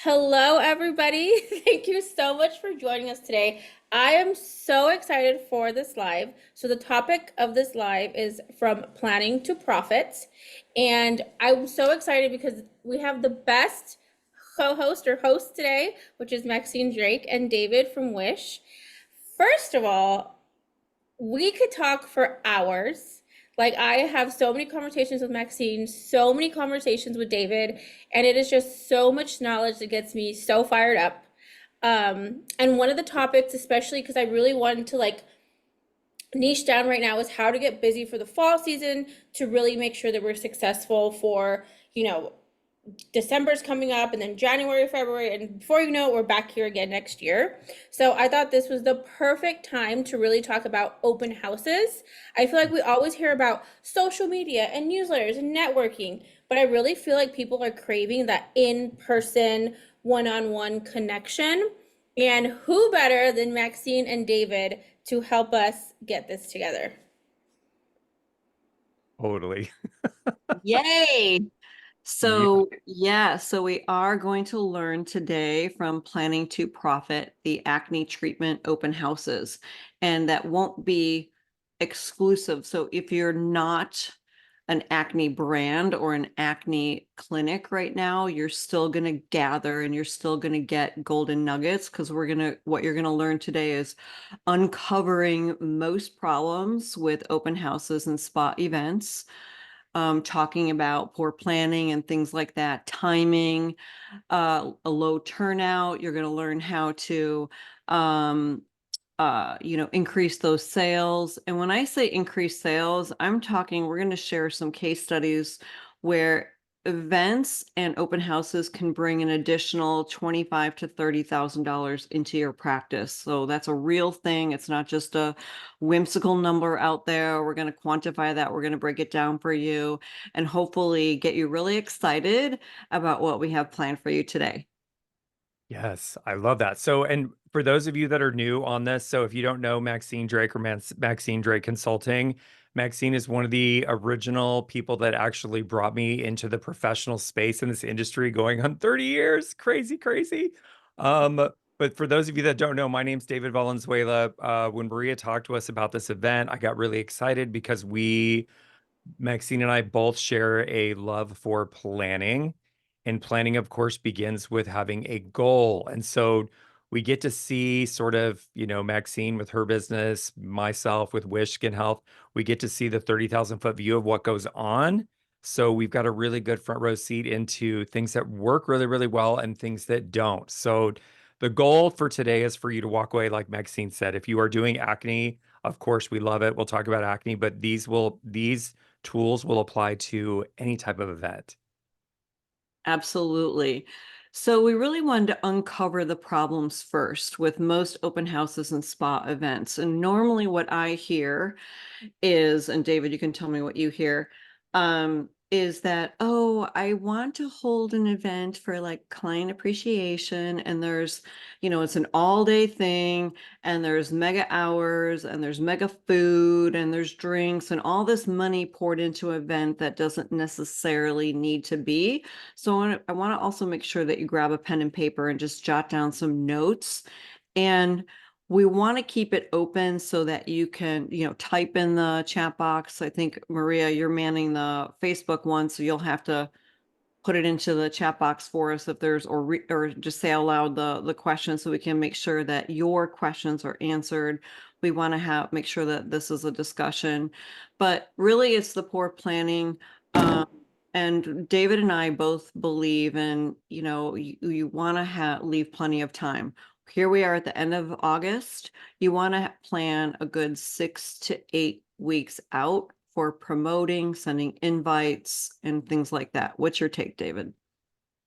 Hello, everybody. Thank you so much for joining us today. I am so excited for this live. So, the topic of this live is from planning to profits. And I'm so excited because we have the best co host or host today, which is Maxine Drake and David from Wish. First of all, we could talk for hours. Like, I have so many conversations with Maxine, so many conversations with David, and it is just so much knowledge that gets me so fired up. And one of the topics, especially because I really wanted to like niche down right now, is how to get busy for the fall season to really make sure that we're successful for, you know, December's coming up and then January, February, and before you know it, we're back here again next year. So I thought this was the perfect time to really talk about open houses. I feel like we always hear about social media and newsletters and networking, but I really feel like people are craving that in-person, one-on-one connection. And who better than Maxine and David to help us get this together? Totally. Yay. Yeah. So we are going to learn today from Planning to Profit, the acne treatment open houses. And that won't be exclusive. So if you're not an acne brand or an acne clinic right now, you're still going to gather and you're still going to get golden nuggets because what you're going to learn today is uncovering most problems with open houses and spa events, talking about poor planning and things like that, timing, a low turnout. You're going to learn how to, increase those sales. And when I say increase sales, I'm talking, we're going to share some case studies where events and open houses can bring an additional 25 to $30,000 into your practice. So that's a real thing. It's not just a whimsical number out there. We're going to quantify that. We're going to break it down for you and hopefully get you really excited about what we have planned for you today. Yes, I love that. So, and for those of you that are new on this, so if you don't know Maxine Drake or Maxine Drake Consulting, Maxine is one of the original people that actually brought me into the professional space in this industry going on 30 years. Crazy, crazy. But for those of you that don't know, my name's David Valenzuela. When Maria talked to us about this event, I got really excited because Maxine and I both share a love for planning. And planning, of course, begins with having a goal. And so we get to see sort of, Maxine with her business, myself with Wish Skin Health, we get to see the 30,000 foot view of what goes on. So we've got a really good front row seat into things that work really, really well and things that don't. So the goal for today is for you to walk away, like Maxine said. If you are doing acne, of course, we love it. We'll talk about acne, but these tools will apply to any type of event. Absolutely. So we really wanted to uncover the problems first with most open houses and spa events. And normally what I hear is, and David, you can tell me what you hear, is that, oh, I want to hold an event for like client appreciation. And it's an all day thing, and there's mega hours, and there's mega food, and there's drinks, and all this money poured into an event that doesn't necessarily need to be. So I want to also make sure that you grab a pen and paper and just jot down some notes. And we want to keep it open so that you can, type in the chat box. I think, Maria, you're manning the Facebook one, so you'll have to put it into the chat box for us if there's, or just say out loud the question so we can make sure that your questions are answered. We want to make sure that this is a discussion, but really it's the poor planning. And David and I both believe in, you want to leave plenty of time. Here we are at the end of August. You want to plan a good 6 to 8 weeks out for promoting, sending invites, and things like that. What's your take, David?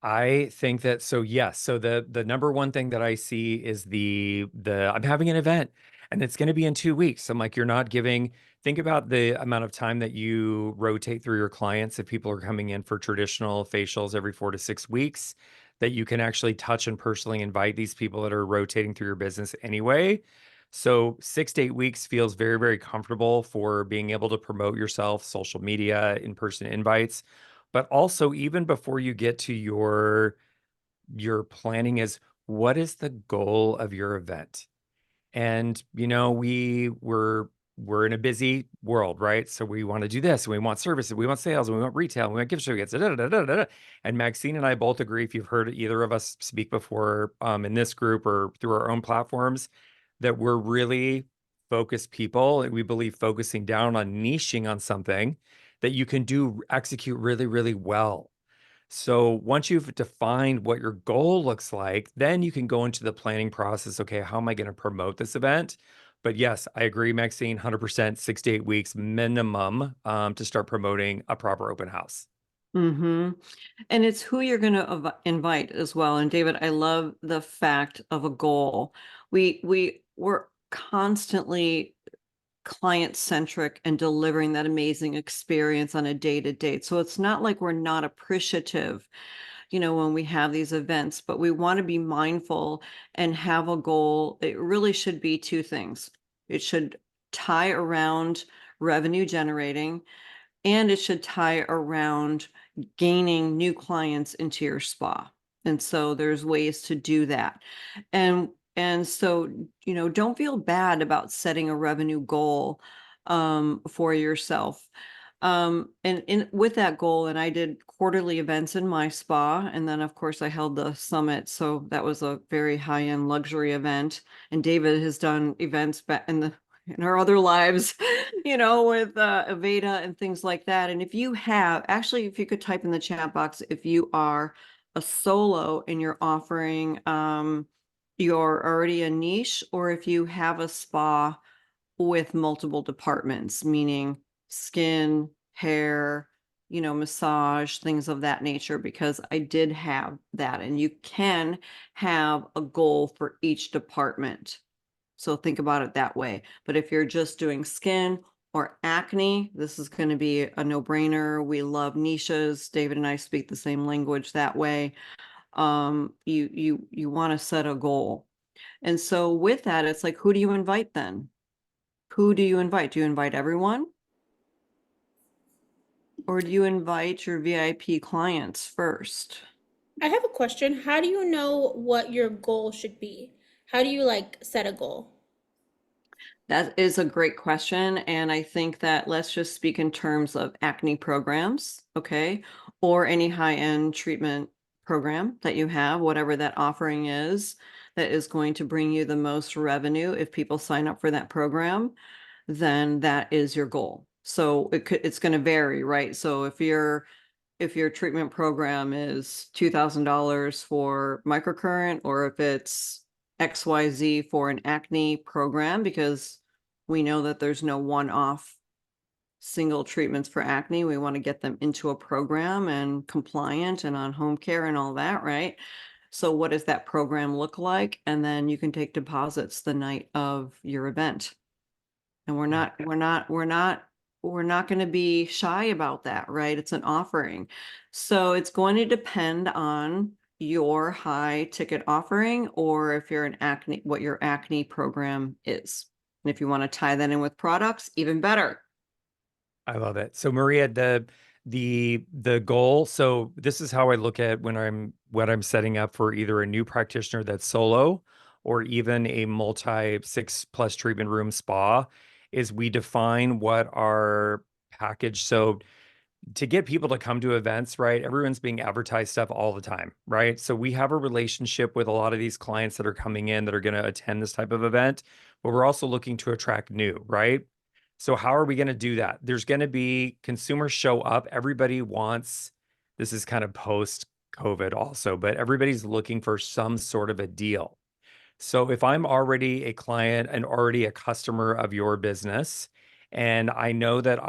I think that so yes. So the number one thing that I see is the I'm having an event and it's going to be in 2 weeks. I'm like, you're not giving, think about the amount of time that you rotate through your clients. If people are coming in for traditional facials every 4 to 6 weeks, that you can actually touch and personally invite these people that are rotating through your business anyway. So 6 to 8 weeks feels very, very comfortable for being able to promote yourself, social media, in-person invites. But also, even before you get to your your planning is, what is the goal of your event? And we're in a busy world, right? So we want to do this, and we want services, we want sales, and we want retail, and we want gift certificates. And Maxine and I both agree, if you've heard either of us speak before in this group or through our own platforms, that we're really focused people, and we believe focusing down on niching on something that you can execute really, really well. So once you've defined what your goal looks like, then you can go into the planning process. Okay, how am I going to promote this event? But yes, I agree, Maxine, 100%, 6 to 8 weeks minimum to start promoting a proper open house. Mm-hmm. And it's who you're going to invite as well. And David, I love the fact of a goal. We're constantly client centric and delivering that amazing experience on a day to day. So it's not like we're not appreciative, when we have these events, but we want to be mindful and have a goal. It really should be two things. It should tie around revenue generating, and it should tie around gaining new clients into your spa. And so there's ways to do that. And so, don't feel bad about setting a revenue goal for yourself. And with that goal, and I did quarterly events in my spa, and then of course I held the summit. So that was a very high-end luxury event. And David has done events back in our other lives, with Aveda and things like that. And if you could type in the chat box, if you are a solo and you're offering, you're already a niche, or if you have a spa with multiple departments, meaning skin, hair, massage, things of that nature, because I did have that. And you can have a goal for each department. So think about it that way. But if you're just doing skin or acne, this is going to be a no-brainer. We love niches. David and I speak the same language that way. You want to set a goal. And so with that, it's like, who do you invite then? Who do you invite? Do you invite everyone? Or do you invite your VIP clients first? I have a question. How do you know what your goal should be? How do you like set a goal? That is a great question. And I think that let's just speak in terms of acne programs, okay? Or any high-end treatment program that you have, whatever that offering is, that is going to bring you the most revenue. If people sign up for that program, then that is your goal. So it's going to vary, right? So if your treatment program is $2,000 for microcurrent, or if it's XYZ for an acne program, because we know that there's no one-off single treatments for acne. We want to get them into a program and compliant and on home care and all that, right? So what does that program look like? And then you can take deposits the night of your event. And we're not going to be shy about that, right? It's an offering. So it's going to depend on your high ticket offering, or if you're what your acne program is. And if you want to tie that in with products, even better. I love it. So Maria, the goal. So this is how I look at when I'm setting up for either a new practitioner that's solo or even a multi 6+ treatment room spa, is we define what our package. So to get people to come to events, right? Everyone's being advertised stuff all the time, right? So we have a relationship with a lot of these clients that are coming in that are going to attend this type of event, but we're also looking to attract new, right? So how are we going to do that? There's going to be consumers show up. Everybody wants, this is kind of post COVID also, but everybody's looking for some sort of a deal. So if I'm already a client and already a customer of your business, and I know that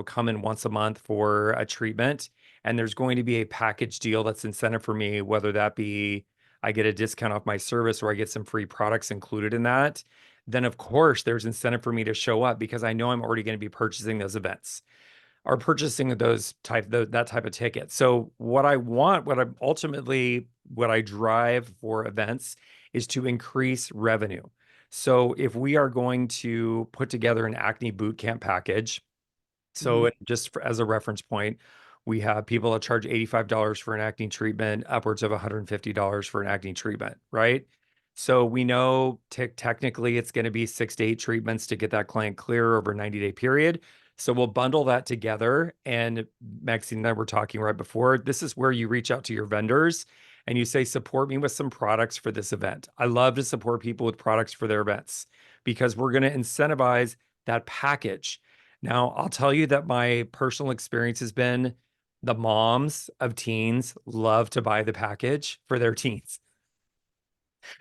come in once a month for a treatment, and there's going to be a package deal that's incentive for me, whether that be I get a discount off my service or I get some free products included in that, then of course there's incentive for me to show up because I know I'm already going to be purchasing those events are purchasing that type of ticket. So what I want, what I drive for events is to increase revenue. So if we are going to put together an acne boot camp package, Mhm. so just as a reference point, We have people that charge $85 for an acne treatment, upwards of $150 for an acne treatment, right? So we know technically it's going to be 6 to 8 treatments to get that client clear over a 90-day period. So we'll bundle that together. And Maxine and I were talking right before. This is where you reach out to your vendors and you say, support me with some products for this event. I love to support people with products for their events because we're going to incentivize that package. Now, I'll tell you that my personal experience has been the moms of teens love to buy the package for their teens.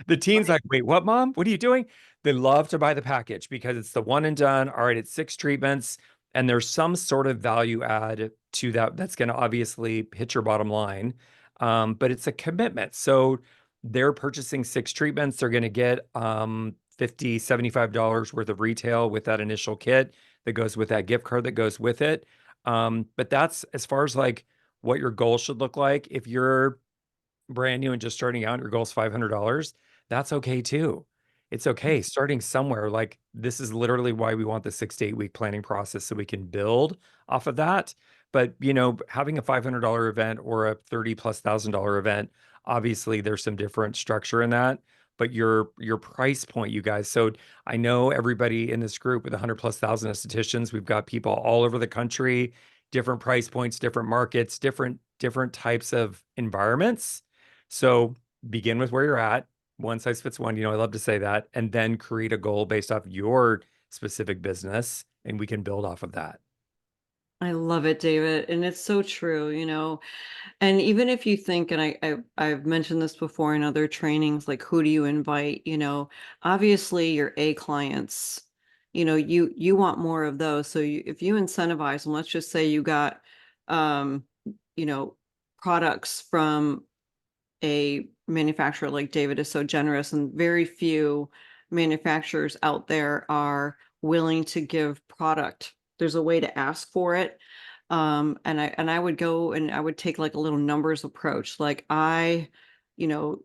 The teens like, wait, what, mom? What are you doing? They love to buy the package because it's the one and done. All right, it's 6 treatments, and there's some sort of value add to that that's going to obviously hit your bottom line. But it's a commitment. So they're purchasing 6 treatments. They're going to get $50, $75 worth of retail with that initial kit that goes with that gift card that goes with it. But that's as far as like what your goal should look like. If you're brand new and just starting out, your goal is $500, that's okay too. It's okay starting somewhere. Like this is literally why we want the 6 to 8 week planning process so we can build off of that. But having a $500 event or a 30+ thousand dollar event, obviously there's some different structure in that. But your price point, you guys. So I know everybody in this group with 100+ thousand estheticians, we've got people all over the country, different price points, different markets, different types of environments. So begin with where you're at. One size fits one. I love to say that. And then create a goal based off your specific business, and we can build off of that. I love it, David. And it's so true, and even if you think, and I've mentioned this before in other trainings, like who do you invite, obviously your A clients, you want more of those. So if you incentivize them, let's just say you got, um, you know, products from a manufacturer like David is so generous, and very few manufacturers out there are willing to give product. There's a way to ask for it. And I would go and I would take like a little numbers approach. Like you know,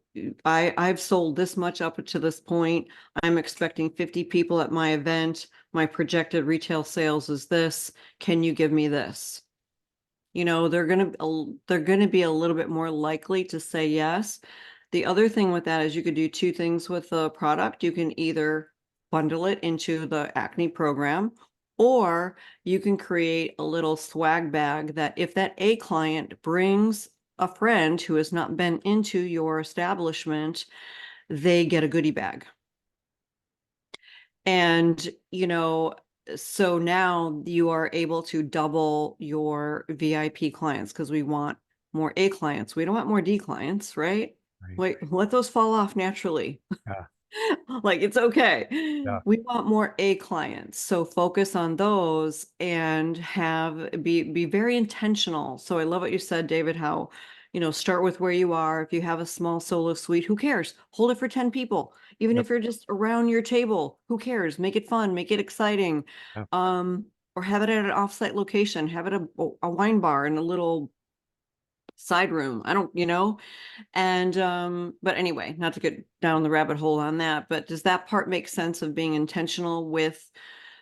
I've sold this much up to this point. I'm expecting 50 people at my event. My projected retail sales is this. Can you give me this? They're gonna be a little bit more likely to say yes. The other thing with that is you could do two things with the product. You can either bundle it into the acne program, or you can create a little swag bag that if that A client brings a friend who has not been into your establishment, they get a goodie bag. And, so now you are able to double your VIP clients because we want more A clients. We don't want more D clients, right? Right. Wait, let those fall off naturally. Yeah. Like it's okay. Yeah. We want more A clients. So focus on those and be very intentional. So I love what you said, David, how, start with where you are. If you have a small solo suite, who cares? Hold it for 10 people. Even Yep. if you're just around your table, who cares? Make it fun, make it exciting. Yeah. Or have it at an offsite location, have it a wine bar in a little side room. I don't, and but anyway, not to get down the rabbit hole on that, but does that part make sense of being intentional with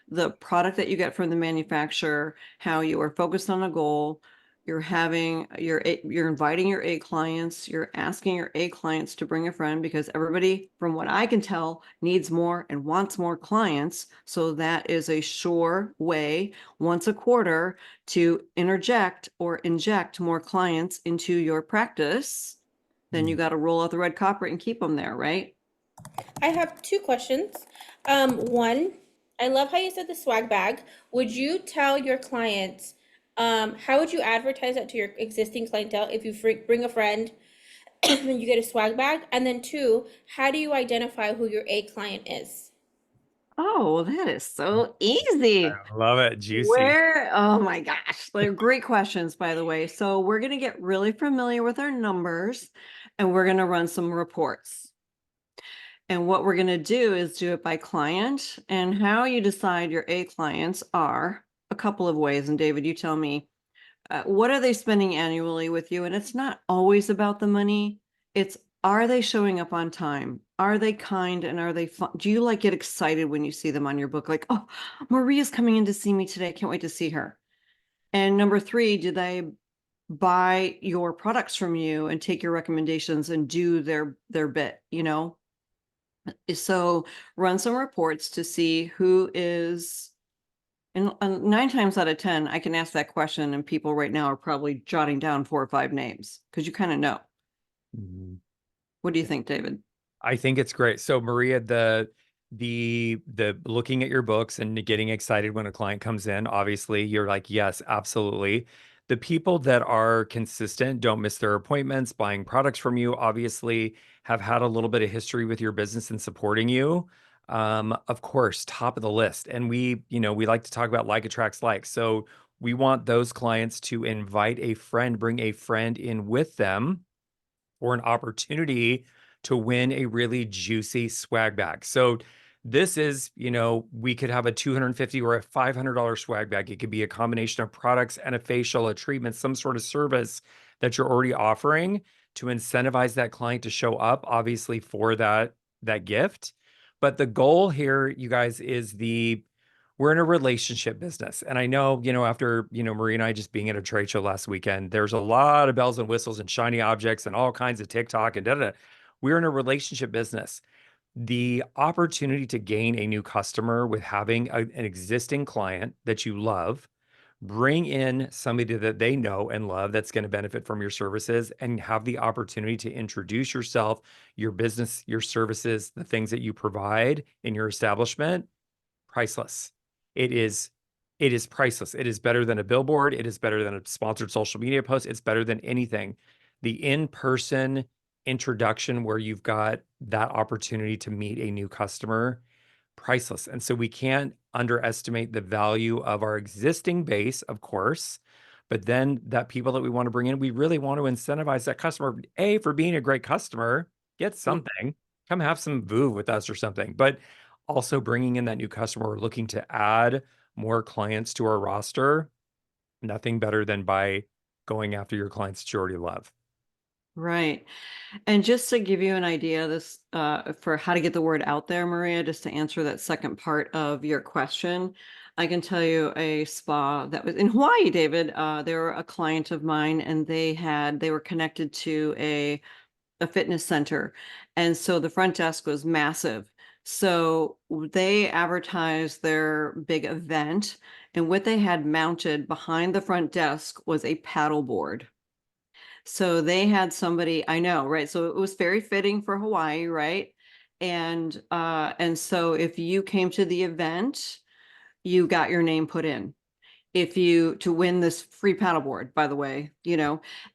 the product that you get from the manufacturer, how you are focused on a goal, you're inviting your A clients, you're asking your A clients to bring a friend, because everybody, from what I can tell, needs more and wants more clients. So that is a sure way once a quarter to interject or inject more clients into your practice. Then you got to roll out the red carpet and keep them there, right? I have two questions. One, I love how you said the swag bag. Would you tell your clients, how would you advertise that to your existing clientele if you bring a friend and you get a swag bag? And then two, how do you identify who your A client is? Oh, that is so easy. I love it. Juicy. Oh my gosh, they're great questions, by the way. So we're going to get really familiar with our numbers and we're going to run some reports. And what we're going to do is do it by client, and how you decide your A clients are a couple of ways. And David, you tell me, what are they spending annually with you? And it's not always about the money. It's, are they showing up on time? Are they kind? And are they fun? Do you like get excited when you see them on your book? Like, oh, Maria's coming in to see me today. I can't wait to see her. And number three, do they buy your products from you and take your recommendations and do their bit, you know? So run some reports to see who is, and 9 times out of 10, I can ask that question and people right now are probably jotting down 4 or 5 names because you kind of know. Mhm. What do you think, David? I think it's great. So Maria, the looking at your books and getting excited when a client comes in, obviously you're like, yes, absolutely. The people that are consistent, don't miss their appointments, buying products from you, obviously have had a little bit of history with your business and supporting you. Of course, top of the list. And we like to talk about like attracts like. So we want those clients to invite a friend, bring a friend in with them or an opportunity to win a really juicy swag bag. So this is, we could have a $250 or a $500 swag bag. It could be a combination of products and a facial, a treatment, some sort of service that you're already offering to incentivize that client to show up, obviously for that gift. But the goal here, you guys, is we're in a relationship business. And I know, after, Marie and I just being at a trade show last weekend, there's a lot of bells and whistles and shiny objects and all kinds of TikTok and da da. We're in a relationship business. The opportunity to gain a new customer with having an existing client that you love, bring in somebody that they know and love that's going to benefit from your services, and have the opportunity to introduce yourself, your business, your services, the things that you provide in your establishment. Priceless. It is it is priceless. It is better than a billboard. It is better than a sponsored social media post. It's better than anything. The in-person introduction where you've got that opportunity to meet a new customer, priceless. And so we can't underestimate the value of our existing base, of course, but then that people that we want to bring in, we really want to incentivize that customer, A, for being a great customer, get Mm. something, come have some VOO with us or something, but also bringing in that new customer or looking to add more clients to our roster, nothing better than by going after your clients that you already love. Right. And just to give you an idea, this for how to get the word out there, Maria, just to answer that second part of your question, I can tell you a spa that was in Hawaii, David. They were a client of mine, and they were connected to a fitness center, and so the front desk was massive. So they advertised their big event, and what they had mounted behind the front desk was a paddle board. So they had somebody, I know, right? So it was very fitting for Hawaii, right? And so if you came to the event, you got your name put in. If you to win this free paddleboard, by the way,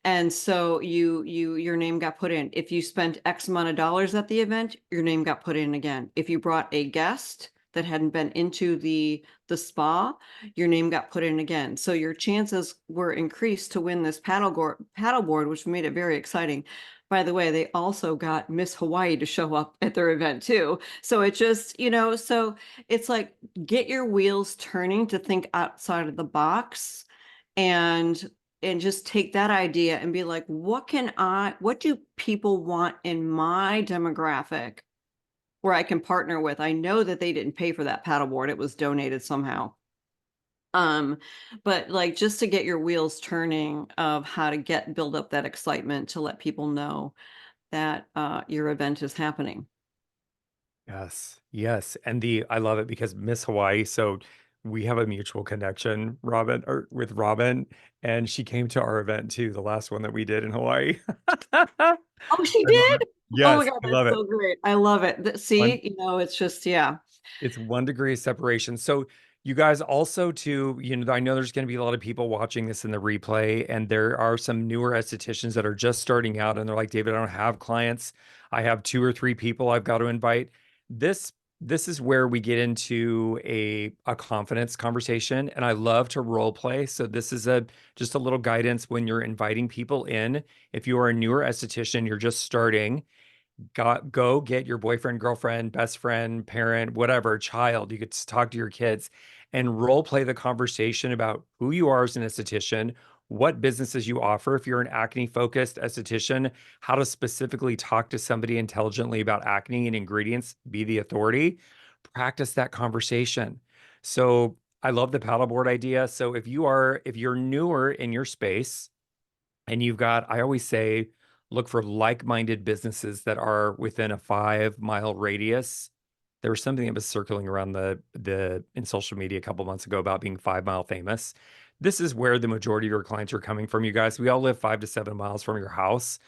and so your name got put in. If you spent X amount of dollars at the event, your name got put in again. If you brought a guest that hadn't been into the spa, your name got put in again. So your chances were increased to win this paddleboard, which made it very exciting. By the way, they also got Miss Hawaii to show up at their event too. So it just, so it's like get your wheels turning to think outside of the box and just take that idea and be like, what do people want in my demographic where I can partner with? I know that they didn't pay for that paddleboard. It was donated somehow. But like just to get your wheels turning of how to build up that excitement to let people know that your event is happening. Yes, yes. And I love it because Miss Hawaii, so we have a mutual connection, Robin, or with Robin, and she came to our event too, the last one that we did in Hawaii. I Oh, she love it. did? Oh my Yes, God, I that's love it. so great. I love it. One, See, it's just, yeah. it's 1 degree of separation. So you guys also too, I know there's going to be a lot of people watching this in the replay, and there are some newer estheticians that are just starting out, and they're like, David, I don't have clients. I have 2 or 3 people I've got to invite. This this is where we get into a confidence conversation, and I love to role play. So this is just a little guidance when you're inviting people in. If you are a newer esthetician, you're just starting, go get your boyfriend, girlfriend, best friend, parent, whatever, child. You could talk to your kids and role play the conversation about who you are as an esthetician, what businesses you offer. If you're an acne focused esthetician, how to specifically talk to somebody intelligently about acne and ingredients, be the authority. Practice that conversation. So I love the paddleboard idea. So if you're newer in your space, And you've got, I always say, look for like-minded businesses that are within a 5-mile radius. There was something that was circling around the in social media a couple months ago about being 5-mile famous. This is where the majority of your clients are coming from, you guys. We all live 5 to 7 miles from your house,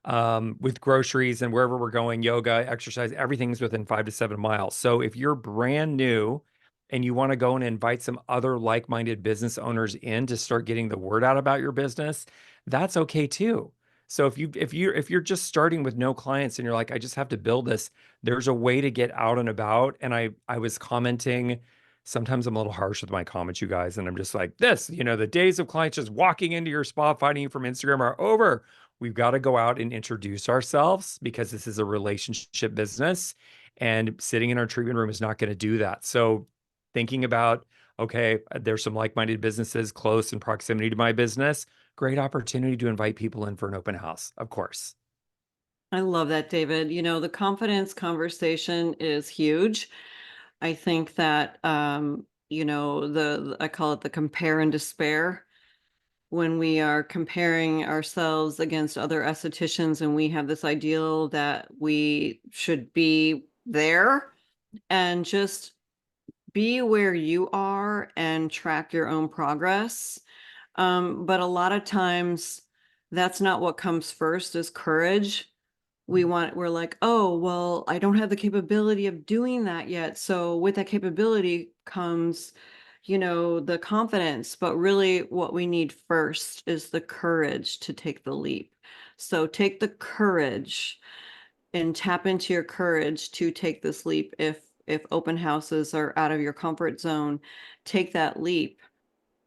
with groceries and wherever we're going, yoga, exercise, everything's within 5 to 7 miles. So if you're brand new and you want to go and invite some other like-minded business owners in to start getting the word out about your business, that's okay too. So if you're just starting with no clients and you're like, I just have to build this, there's a way to get out and about. And I was commenting, sometimes I'm a little harsh with my comments, you guys, and I'm just like, the days of clients just walking into your spa finding you from Instagram are over. We've got to go out and introduce ourselves because this is a relationship business, and sitting in our treatment room is not going to do that. So thinking about, okay, there's some like-minded businesses close in proximity to my business. Great opportunity to invite people in for an open house, of course. I love that, David. The confidence conversation is huge. I think that, I call it the compare and despair. When we are comparing ourselves against other estheticians and we have this ideal that we should be there, and just be where you are and track your own progress. But a lot of times that's not what comes first is courage. We're like, oh, well, I don't have the capability of doing that yet. So with that capability comes, the confidence. But really what we need first is the courage to take the leap. So take the courage and tap into your courage to take this leap. If open houses are out of your comfort zone, take that leap.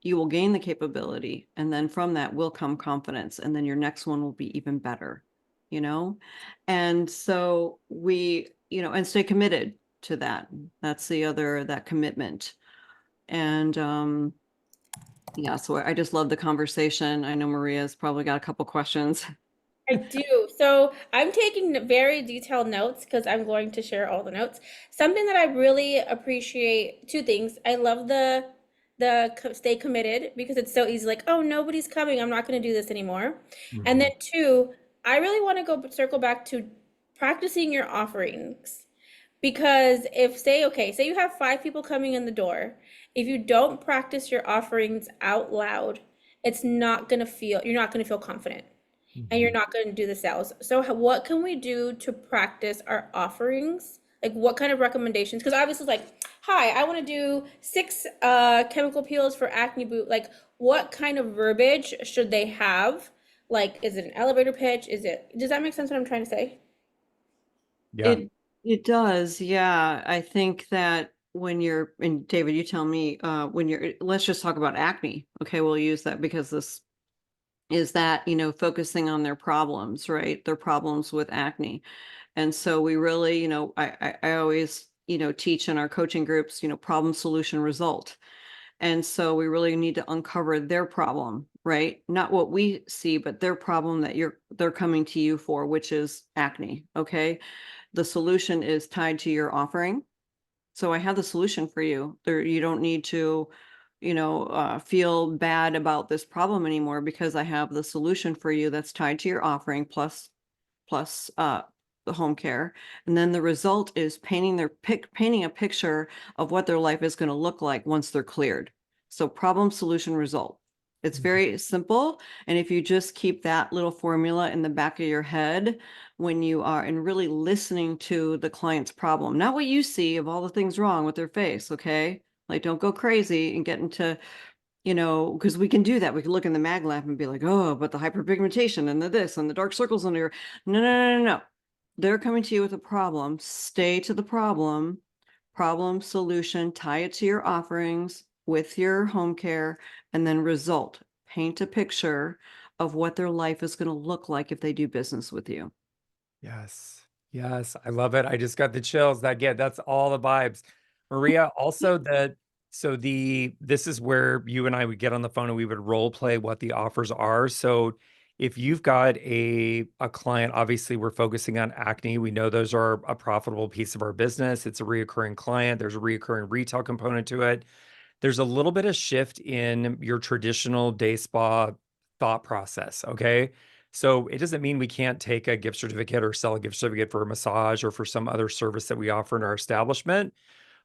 You will gain the capability, and then from that will come confidence, and then your next one will be even better, you know? And so and stay committed to that. That's that commitment. And yeah, so I just love the conversation. I know Maria's probably got a couple questions. I do. So I'm taking very detailed notes because I'm going to share all the notes. Something that I really appreciate, two things. I love the stay committed because it's so easy. Like, oh, nobody's coming. I'm not going to do this anymore. And then Mhm. two, I really want to go circle back to practicing your offerings. Because if say you have 5 people coming in the door, if you don't practice your offerings out loud, you're not gonna feel confident and you're Mhm. not going to do the sales. So what can we do to practice our offerings? Like what kind of recommendations? Because obviously, like, hi, I want to do 6 chemical peels for acne boot. Like, what kind of verbiage should they have? Like, is it an elevator pitch? Does that make sense what I'm trying to say? Yeah. It does, yeah. I think that and David, you tell me, let's just talk about acne. Okay, we'll use that because this is that, focusing on their problems, right? Their problems with acne. And so we really, I always, teach in our coaching groups, problem, solution, result. And so we really need to uncover their problem, right? Not what we see, but their problem that they're coming to you for, which is acne. Okay. The solution is tied to your offering. So I have the solution for you. You don't need to, feel bad about this problem anymore because I have the solution for you that's tied to your offering plus the home care. And then the result is painting a picture of what their life is going to look like once they're cleared. So problem, solution, result. It's very simple. And if you just keep that little formula in the back of your head when you are and really listening to the client's problem, not what you see of all the things wrong with their face. Okay. Like don't go crazy and get into, because we can do that. We can look in the mag lab and be like, oh, but the hyperpigmentation and the this and the dark circles under your. No, no, no, no, no. They're coming to you with a problem. Stay to the problem, solution, tie it to your offerings with your home care, and then result. Paint a picture of what their life is going to look like if they do business with you. Yes. Yes. I love it. I just got the chills. That's all the vibes. Maria, also this is where you and I would get on the phone and we would role play what the offers are. So if you've got a client, obviously we're focusing on acne. We know those are a profitable piece of our business. It's a reoccurring client. There's a reoccurring retail component to it. There's a little bit of shift in your traditional day spa thought process. Okay. So it doesn't mean we can't take a gift certificate or sell a gift certificate for a massage or for some other service that we offer in our establishment,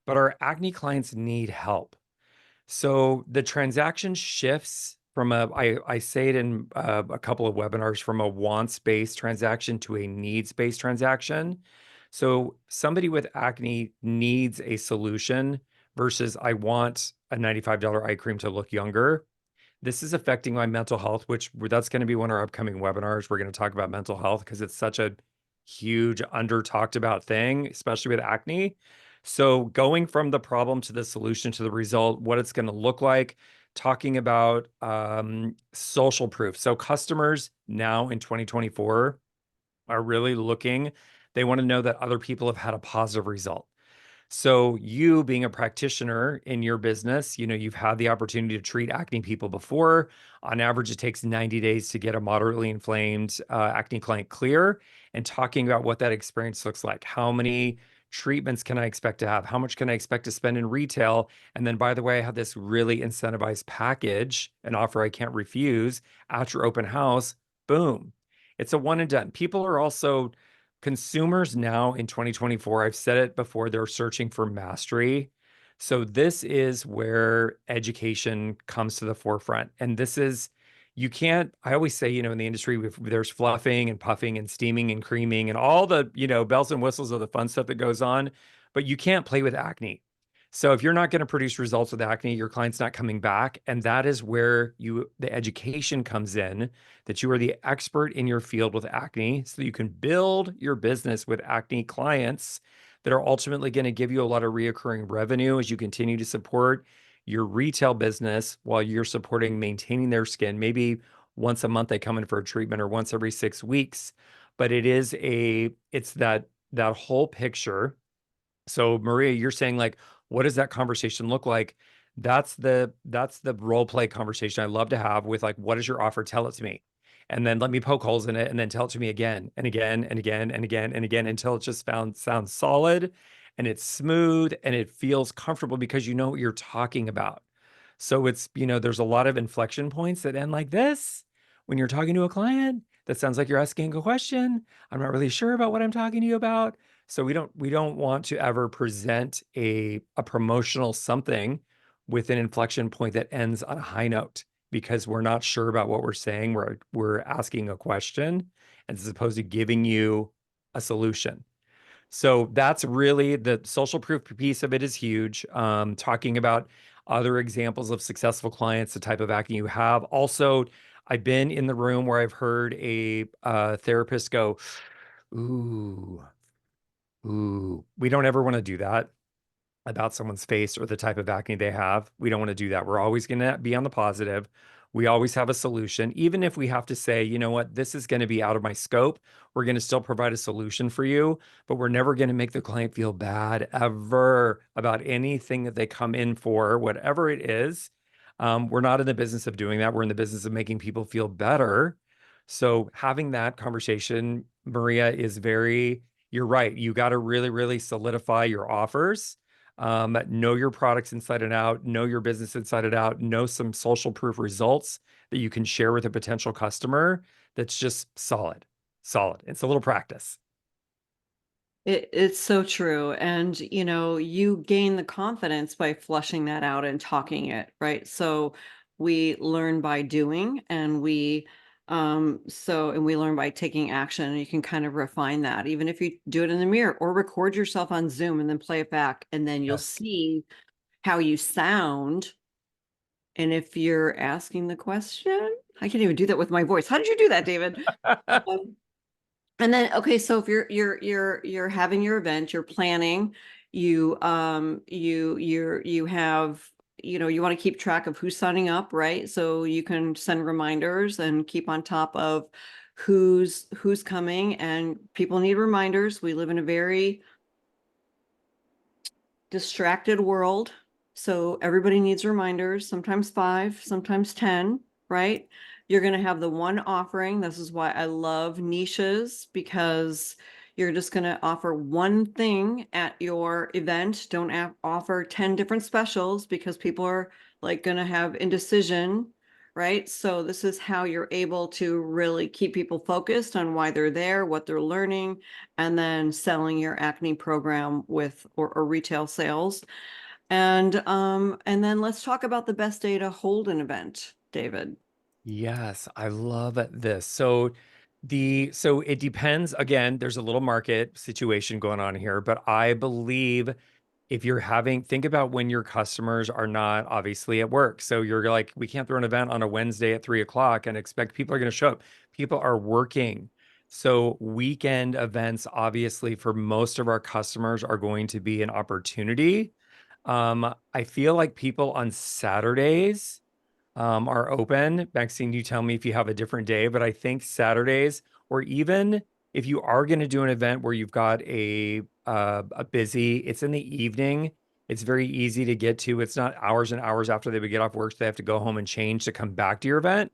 but our acne clients need help. So the transaction shifts from I say it in a couple of webinars, from a wants-based transaction to a needs-based transaction. So somebody with acne needs a solution versus I want a $95 eye cream to look younger. This is affecting my mental health, which that's going to be one of our upcoming webinars. We're going to talk about mental health because it's such a huge under talked about thing, especially with acne. So going from the problem to the solution to the result, what it's going to look like, talking about social proof. So customers now in 2024 are really looking, they want to know that other people have had a positive result. So you being a practitioner in your business, you've had the opportunity to treat acne people before. On average, it takes 90 days to get a moderately inflamed acne client clear. And talking about what that experience looks like. How many treatments can I expect to have? How much can I expect to spend in retail? And then, by the way, I have this really incentivized package, an offer I can't refuse at your open house. Boom. It's a one and done. People are also consumers now in 2024, I've said it before, they're searching for mastery. So this is where education comes to the forefront. And this is, you can't, I always say, in the industry, there's fluffing and puffing and steaming and creaming and all the, bells and whistles of the fun stuff that goes on, but you can't play with acne. So if you're not going to produce results with acne, your client's not coming back. And that is where the education comes in, that you are the expert in your field with acne, so you can build your business with acne clients that are ultimately going to give you a lot of reoccurring revenue as you continue to support your retail business while you're supporting maintaining their skin. Maybe once a month they come in for a treatment or once every 6 weeks, but it's that whole picture. So Maria, you're saying like, what does that conversation look like? That's the role play conversation I love to have with like, what is your offer? Tell it to me. And then let me poke holes in it and then tell it to me again and again and again and again and again until it just sounds solid and it's smooth and it feels comfortable because you know what you're talking about. So it's, there's a lot of inflection points that end like this when you're talking to a client. That sounds like you're asking a question. I'm not really sure about what I'm talking to you about. So we don't want to ever present a promotional something with an inflection point that ends on a high note because we're not sure about what we're saying. We're asking a question as opposed to giving you a solution. So that's really the social proof piece of it is huge. Talking about other examples of successful clients, the type of acne you have. Also, I've been in the room where I've heard a therapist go, ooh, ooh, we don't ever want to do that about someone's face or the type of acne they have. We don't want to do that. We're always going to be on the positive. We always have a solution. Even if we have to say, you know what, this is going to be out of my scope, we're going to still provide a solution for you, but we're never going to make the client feel bad ever about anything that they come in for, whatever it is. We're not in the business of doing that. We're in the business of making people feel better. So having that conversation, Maria, you're right. You got to really, really solidify your offers. Know your products inside and out, know your business inside and out, know some social proof results that you can share with a potential customer that's just solid. It's a little practice. It's so true. And, you gain the confidence by flushing that out and talking it, right? So we learn by doing and we learn by taking action, and you can kind of refine that. Even if you do it in the mirror or record yourself on Zoom and then play it back, and then you'll Yes. see how you sound. And if you're asking the question, I can't even do that with my voice. How did you do that, David? Um, and then, okay, so if you're having your event, you're planning, you have, you want to keep track of who's signing up, right? So you can send reminders and keep on top of who's coming, and people need reminders. We live in a very distracted world. So everybody needs reminders, sometimes 5, sometimes 10, right? You're going to have the one offering. This is why I love niches, because you're just going to offer one thing at your event. Don't offer 10 different specials, because people are like going to have indecision, right? So this is how you're able to really keep people focused on why they're there, what they're learning, and then selling your acne program with or retail sales. And then let's talk about the best day to hold an event, David. Yes, I love this. So it depends. Again, there's a little market situation going on here, but I believe if you're having, think about when your customers are not obviously at work. So you're like, we can't throw an event on a Wednesday at 3 o'clock and expect people are going to show up. People are working. So weekend events, obviously, for most of our customers are going to be an opportunity. I feel like people on Saturdays are open. Maxine, you tell me if you have a different day, but I think Saturdays, or even if you are going to do an event where you've got a busy, it's in the evening. It's very easy to get to. It's not hours and hours after they would get off work, so they have to go home and change to come back to your event.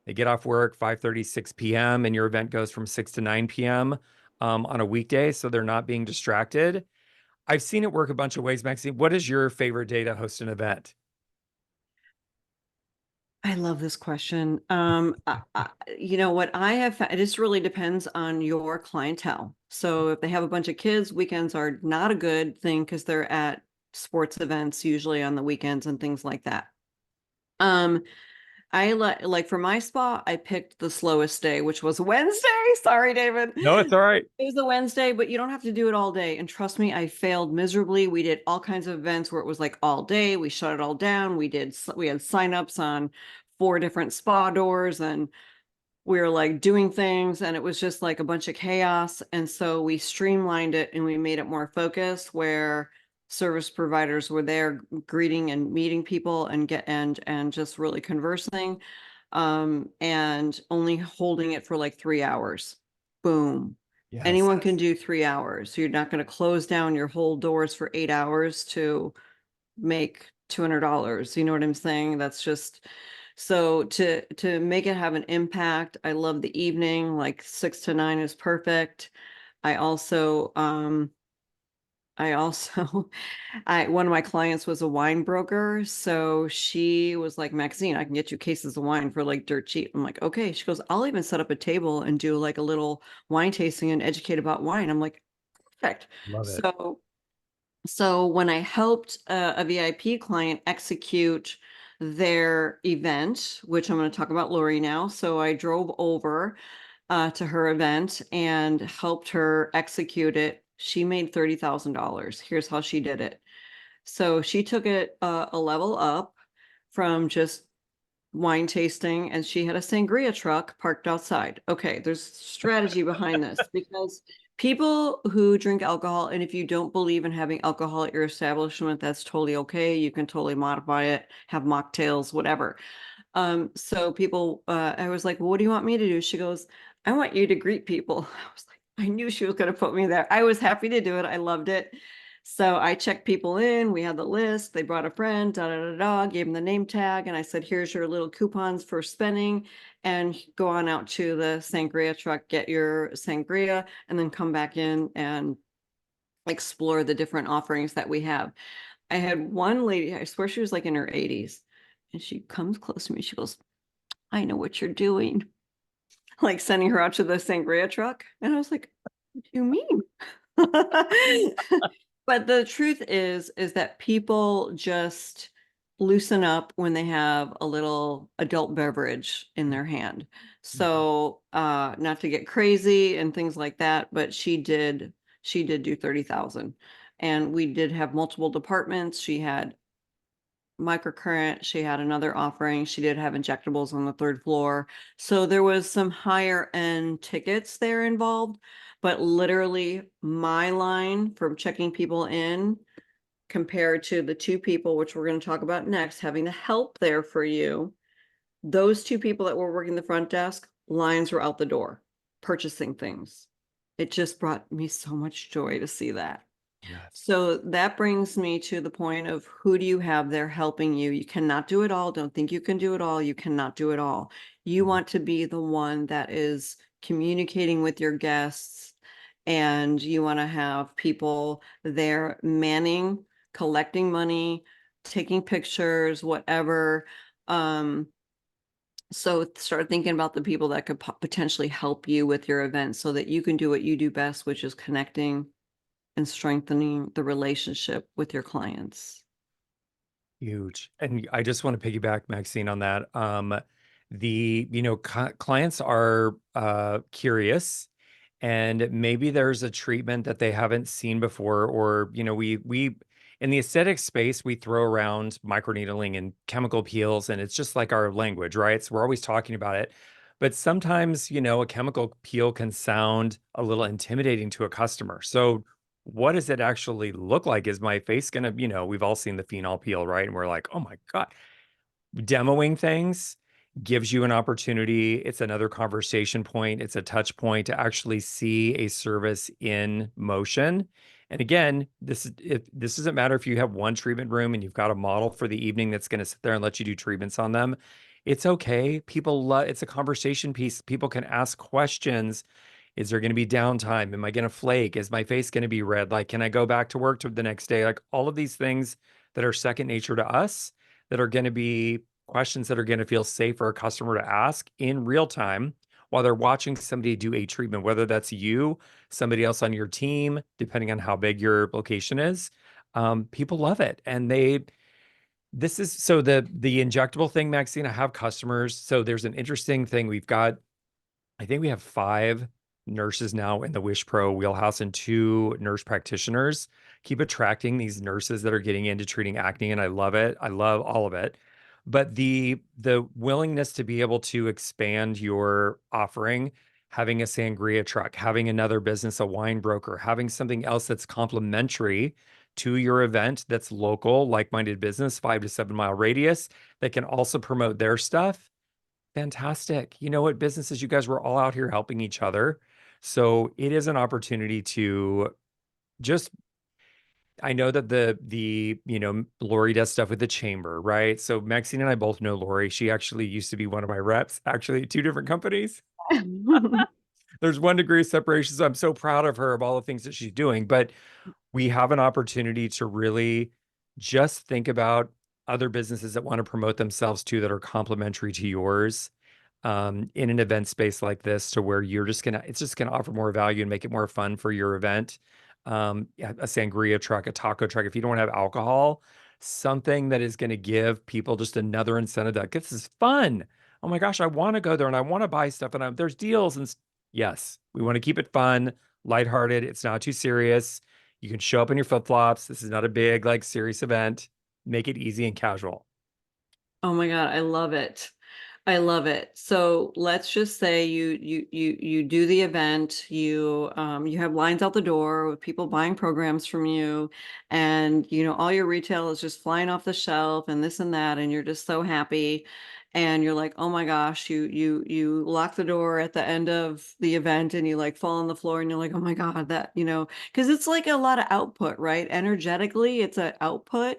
They get off work 5:30, 6 p.m., and your event goes from 6 to 9 p.m. On a weekday, so they're not being distracted. I've seen it work a bunch of ways, Maxine. What is your favorite day to host an event? I love this question. You know what I have, it just really depends on your clientele. So if they have a bunch of kids, weekends are not a good thing because they're at sports events usually on the weekends and things like that. Um, I like for my spa, I picked the slowest day, which was Wednesday. Sorry, David. No, it's all right. It was a Wednesday, but you don't have to do it all day. And trust me, I failed miserably. We did all kinds of events where it was like all day. We shut it all down. We had signups on 4 different spa doors, and we were like doing things, and it was just like a bunch of chaos. And so we streamlined it and we made it more focused, where service providers were there greeting and meeting people and just really conversing, and only holding it for like 3 hours. Boom. Yes. Anyone can do 3 hours. So you're not going to close down your whole doors for 8 hours to make $200. You know what I'm saying? That's just, so to make it have an impact. I love the evening, like 6 to 9 is perfect. I also I also I one of my clients was a wine broker, so she was like, Maxine, I can get you cases of wine for like dirt cheap. I'm like, okay. She goes, I'll even set up a table and do like a little wine tasting and educate about wine. I'm like, perfect. Love it. So when I helped a VIP client execute their event, which I'm going to talk about Lori now. So I drove over to her event and helped her execute it. She made $30,000. Here's how she did it. So she took it a level up from just wine tasting, and she had a sangria truck parked outside. Okay, there's strategy behind this because people who drink alcohol, and if you don't believe in having alcohol at your establishment, that's totally okay. You can totally modify it, have mocktails, whatever. So people, I was like, well, what do you want me to do? She goes, I want you to greet people. I was like, I knew she was going to put me there. I was happy to do it. I loved it. So I checked people in. We had the list. They brought a friend, da da da da, gave them the name tag. And I said, here's your little coupons for spending, and go on out to the sangria truck, get your sangria, and then come back in and explore the different offerings that we have. I had one lady, I swear she was like in her 80s. And she comes close to me. She goes, I know what you're doing. Like sending her out to the sangria truck. And I was like, what do you mean? But the truth is that people just loosen up when they have a little adult beverage in their hand. So not to get crazy and things like that, but she did do 30,000. And we did have multiple departments. She had microcurrent. She had another offering. She did have injectables on the 3rd floor. So there was some higher end tickets there involved, but literally my line from checking people in compared to the 2 people, which we're going to talk about next, having the help there for you. Those 2 people that were working the front desk, lines were out the door, purchasing things. It just brought me so much joy to see that. Yes. So that brings me to the point of, who do you have there helping you? You cannot do it all. Don't think you can do it all. You cannot do it all. You want to be the one that is communicating with your guests, and you want to have people there manning, collecting money, taking pictures, whatever. So start thinking about the people that could potentially help you with your event so that you can do what you do best, which is connecting and strengthening the relationship with your clients. Huge. And I just want to piggyback, Maxine, on that. Clients are curious, and maybe there's a treatment that they haven't seen before, or we in the aesthetic space, we throw around microneedling and chemical peels, and it's just like our language, right? So we're always talking about it. But sometimes, a chemical peel can sound a little intimidating to a customer. So what does it actually look like? Is my face gonna, we've all seen the phenol peel, right? And we're like, oh my God. Demoing things gives you an opportunity. It's another conversation point. It's a touch point to actually see a service in motion. And again, this doesn't matter if you have one treatment room and you've got a model for the evening that's going to sit there and let you do treatments on them. It's okay. People love it's a conversation piece. People can ask questions. Is there going to be downtime? Am I going to flake? Is my face going to be red? Like, can I go back to work to the next day? Like all of these things that are second nature to us that are going to be questions that are going to feel safe for a customer to ask in real time while they're watching somebody do a treatment, whether that's you, somebody else on your team, depending on how big your location is. People love it. And this is so the injectable thing, Maxine, I have customers. So there's an interesting thing. I think we have 5 nurses now in the Wish Pro wheelhouse and 2 nurse practitioners. Keep attracting these nurses that are getting into treating acne, and I love it. I love all of it. But the willingness to be able to expand your offering, having a sangria truck, having another business, a wine broker, having something else that's complementary to your event that's local, like-minded business, 5 to 7 mile radius, that can also promote their stuff. Fantastic. You know what, businesses, you guys were all out here helping each other. So it is an opportunity to just, I know that Lori does stuff with the chamber, right? So Maxine and I both know Lori. She actually used to be one of my reps, actually, at 2 different companies. There's 1 degree of separation. So I'm so proud of her, of all the things that she's doing. But we have an opportunity to really just think about other businesses that want to promote themselves too, that are complementary to yours, in an event space like this, to where it's just gonna offer more value and make it more fun for your event. Yeah, a sangria truck, a taco truck, if you don't want to have alcohol, something that is going to give people just another incentive that this is fun. Oh my gosh, I want to go there and I want to buy stuff, and there's deals yes, we want to keep it fun, lighthearted. It's not too serious. You can show up in your flip-flops. This is not a big, like, serious event. Make it easy and casual. Oh my God, I love it. I love it. So let's just say you do the event, you have lines out the door with people buying programs from you, and all your retail is just flying off the shelf and this and that, and you're just so happy. And you're like, oh my gosh, you lock the door at the end of the event and you like fall on the floor and you're like, oh my God, because it's like a lot of output, right? Energetically, it's an output.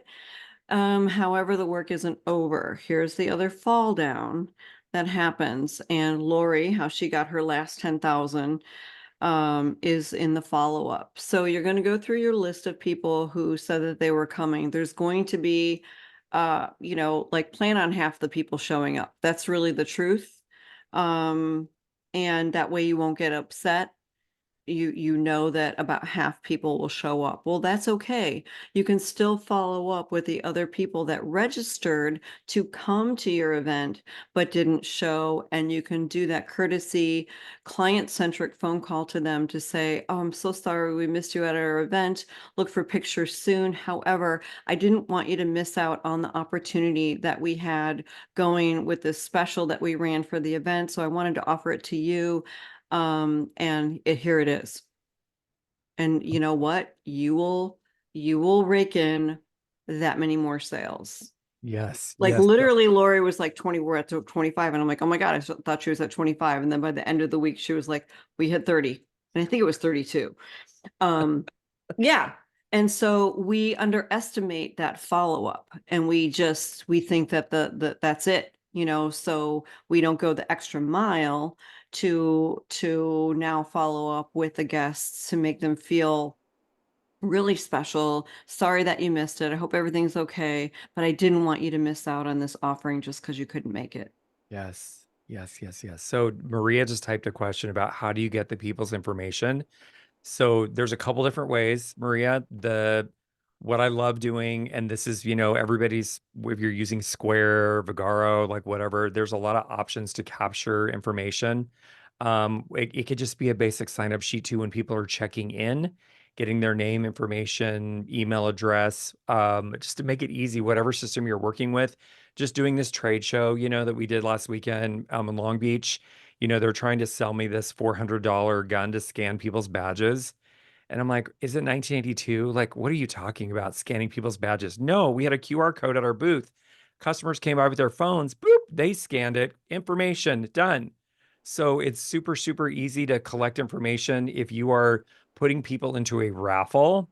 However, the work isn't over. Here's the other fall down that happens. And Lori, how she got her last 10,000 is in the follow-up. So you're going to go through your list of people who said that they were coming. There's going to be, like plan on half the people showing up. That's really the truth. Um, and that way you won't get upset. You know that about half people will show up. Well, that's okay. You can still follow up with the other people that registered to come to your event but didn't show, and you can do that courtesy client-centric phone call to them to say, oh, I'm so sorry we missed you at our event. Look for pictures soon. However, I didn't want you to miss out on the opportunity that we had going with this special that we ran for the event, so I wanted to offer it to you. Here it is. And you know what? You will rake in that many more sales. Yes, Like yes. literally Lori was like 20, we're at 25. And I'm like, oh my God, thought she was at 25. And then by the end of the week, she was like, we hit 30. And I think it was 32. Um, yeah. And so we underestimate that follow-up, and we think that that's it, so we don't go the extra mile to now follow up with the guests to make them feel really special. Sorry that you missed it. I hope everything's okay, but I didn't want you to miss out on this offering just because you couldn't make it. Yes. Yes, yes, yes. So Maria just typed a question about how do you get the people's information? So there's a couple different ways, Maria. The what I love doing, and this is, everybody's, if you're using Square, Vigaro, like whatever, there's a lot of options to capture information. It could just be a basic sign up sheet too when people are checking in, getting their name, information, email address, just to make it easy, whatever system you're working with. Just doing this trade show, that we did last weekend in Long Beach. They're trying to sell me this $400 gun to scan people's badges. And I'm like, is it 1982? Like, what are you talking about? Scanning people's badges? No, we had a QR code at our booth. Customers came by with their phones, boop, they scanned it, information, done. So it's super, super easy to collect information. If you are putting people into a raffle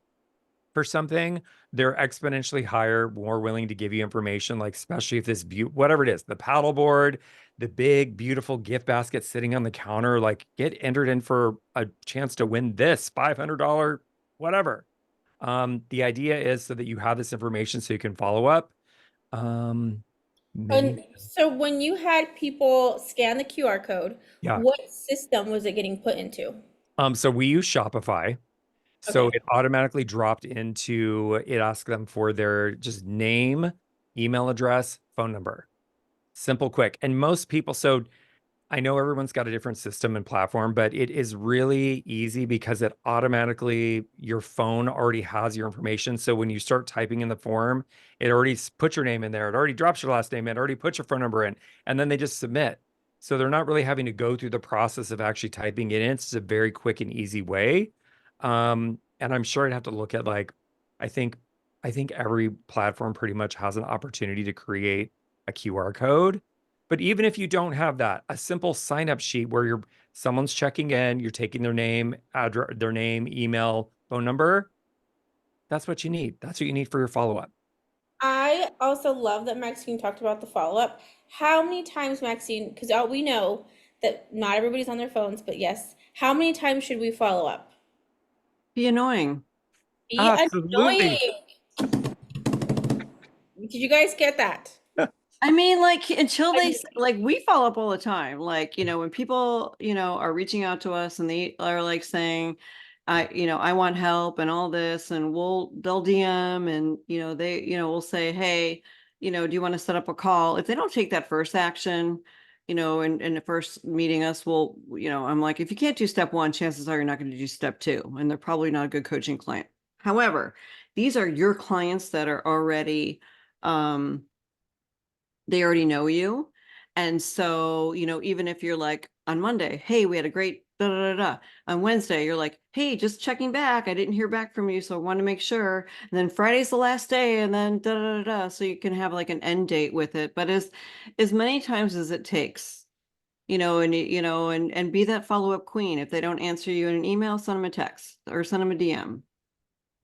for something, they're exponentially higher, more willing to give you information, like especially if this whatever it is, the paddleboard, the big, beautiful gift basket sitting on the counter, like get entered in for a chance to win this $500, whatever. The idea is so that you have this information so you can follow up. Um, Many, And so when you had people scan the QR code, yeah. what system was it getting put into? So we use Shopify. So Okay. it automatically dropped into it asked them for their just name, email address, phone number. Simple, quick. And most people, so I know everyone's got a different system and platform, but it is really easy because it automatically, your phone already has your information. So when you start typing in the form, it already puts your name in there. It already drops your last name in, it already puts your phone number in, and then they just submit. So they're not really having to go through the process of actually typing it in. It's just a very quick and easy way. And I'm sure I'd have to look at like, I think, I think every platform pretty much has an opportunity to create a QR code. But even if you don't have that, a simple sign up sheet where someone's checking in, you're taking their name, address, their name, email, phone number. That's what you need. That's what you need for your follow up. I also love that Maxine talked about the follow-up. How many times, Maxine, because we know that not everybody's on their phones, but yes, how many times should we follow up? Be annoying. Be Absolutely. annoying. Did you guys get that? I mean, like until I they mean, like we follow up all the time. Like, when people, are reaching out to us and they are like saying, I want help and all this, and they'll DM and we'll say, hey, do you want to set up a call? If they don't take that first action, and the first meeting us, I'm like, if you can't do step one, chances are you're not going to do step two, and they're probably not a good coaching client. However, these are your clients that are already they already know you. And so, even if you're like on Monday, hey, we had a great da da da da. On Wednesday, you're like, hey, just checking back. I didn't hear back from you, so I want to make sure. And then Friday's the last day, and then da da da da. So you can have like an end date with it, but as many times as it takes, and be that follow up queen. If they don't answer you in an email, send them a text or send them a DM.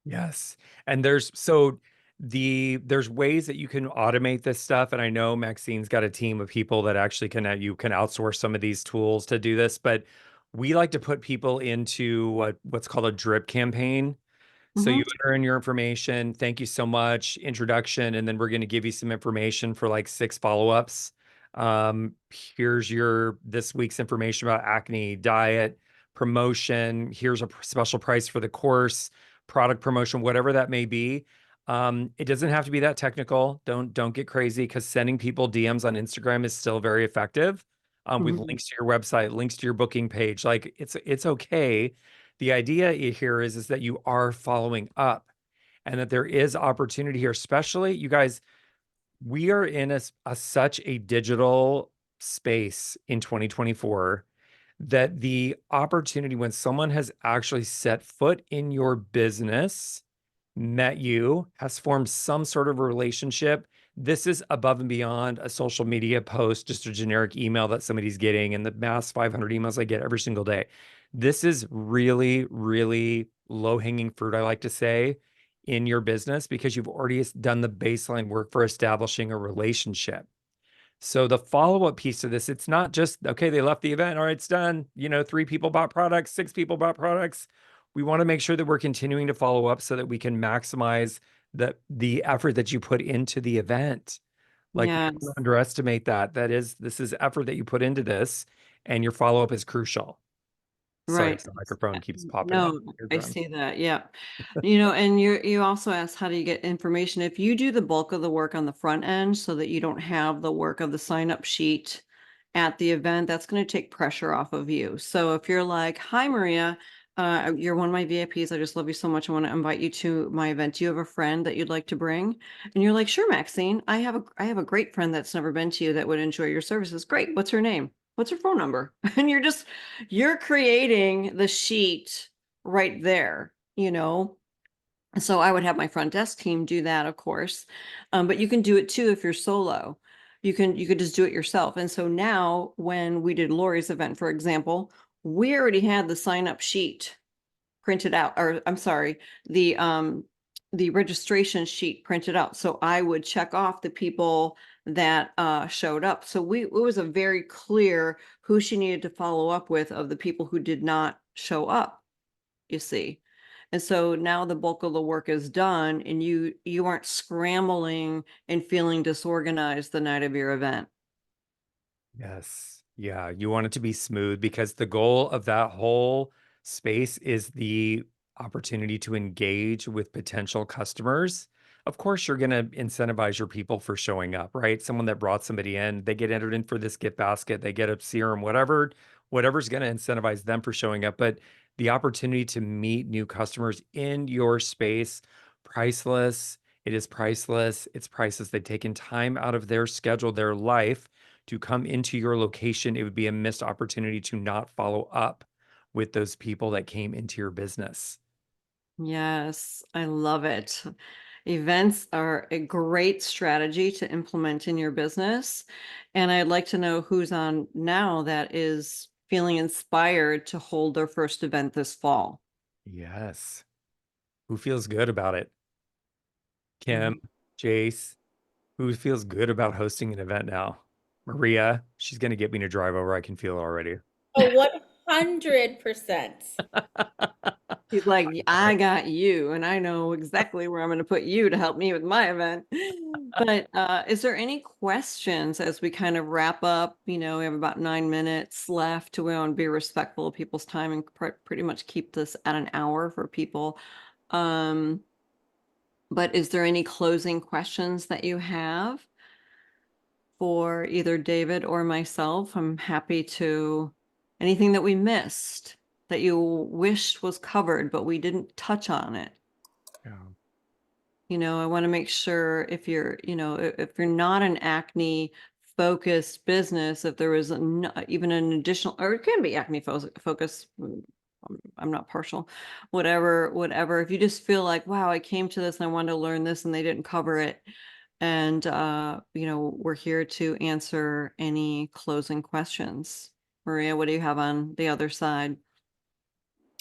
Yes. And there's ways that you can automate this stuff. And I know Maxine's got a team of people that actually you can outsource some of these tools to do this, but we like to put people into what's called a drip campaign. So you Mhm. enter in your information. Thank you so much. Introduction. And then we're going to give you some information for like 6 follow-ups. Here's this week's information about acne, diet, promotion. Here's a special price for the course, product promotion, whatever that may be. It doesn't have to be that technical. Don't get crazy because sending people DMs on Instagram is still very effective. With Mhm. links to your website, links to your booking page. Like it's okay. The idea here is that you are following up and that there is opportunity here, especially you guys, we are in such a digital space in 2024 that the opportunity when someone has actually set foot in your business, met you, has formed some sort of a relationship. This is above and beyond a social media post, just a generic email that somebody's getting and the mass 500 emails I get every single day. This is really, really low hanging fruit, I like to say, in your business because you've already done the baseline work for establishing a relationship. So the follow-up piece of this, it's not just, okay, they left the event, all right, it's done. 3 people bought products, 6 people bought products. We want to make sure that we're continuing to follow up so that we can maximize the effort that you put into the event. Like, Yes. don't underestimate that. This is effort that you put into this, and your follow-up is crucial. Sorry, Right. the microphone keeps popping up. No, I Eardrum. see that. Yeah. And you also asked how do you get information? If you do the bulk of the work on the front end so that you don't have the work of the sign up sheet at the event, that's going to take pressure off of you. So if you're like, "Hi Maria, you're one of my VIPs. I just love you so much. I want to invite you to my event. Do you have a friend that you'd like to bring?" And you're like, "Sure, Maxine. I have a great friend that's never been to you that would enjoy your services." "Great. What's her name? What's her phone number?" And you're creating the sheet right there, you know? So I would have my front desk team do that, of course. But you can do it too if you're solo. You could just do it yourself. And so now when we did Lori's event, for example, we already had the sign up sheet printed out, or I'm sorry, the registration sheet printed out. So I would check off the people that showed up. So it was a very clear who she needed to follow up with of the people who did not show up, you see. And so now the bulk of the work is done and you aren't scrambling and feeling disorganized the night of your event. Yes. Yeah. You want it to be smooth because the goal of that whole space is the opportunity to engage with potential customers. Of course, you're going to incentivize your people for showing up, right? Someone that brought somebody in, they get entered in for this gift basket, they get a serum, whatever's going to incentivize them for showing up. But the opportunity to meet new customers in your space, priceless. It is priceless. It's priceless. They've taken time out of their schedule, their life to come into your location. It would be a missed opportunity to not follow up with those people that came into your business. Yes, I love it. Events are a great strategy to implement in your business. And I'd like to know who's on now that is feeling inspired to hold their first event this fall. Yes. Who feels good about it? Kim, Mhm. Jace, who feels good about hosting an event now? Maria, she's going to get me to drive over. I can feel it already. Oh, 100%. He's like, "I got you, and I know exactly where I'm going to put you to help me with my event." But is there any questions as we kind of wrap up? We have about 9 minutes left to go and be respectful of people's time and pretty much keep this at an hour for people. Um, but is there any closing questions that you have for either David or myself? I'm happy to, anything that we missed that you wished was covered, but we didn't touch on it. Yeah. I want to make sure if if you're not an acne focused business, if there was even an additional, or it can be acne focus. I'm not partial, whatever. If you just feel like, wow, I came to this and I wanted to learn this and they didn't cover it. And, we're here to answer any closing questions. Maria, what do you have on the other side?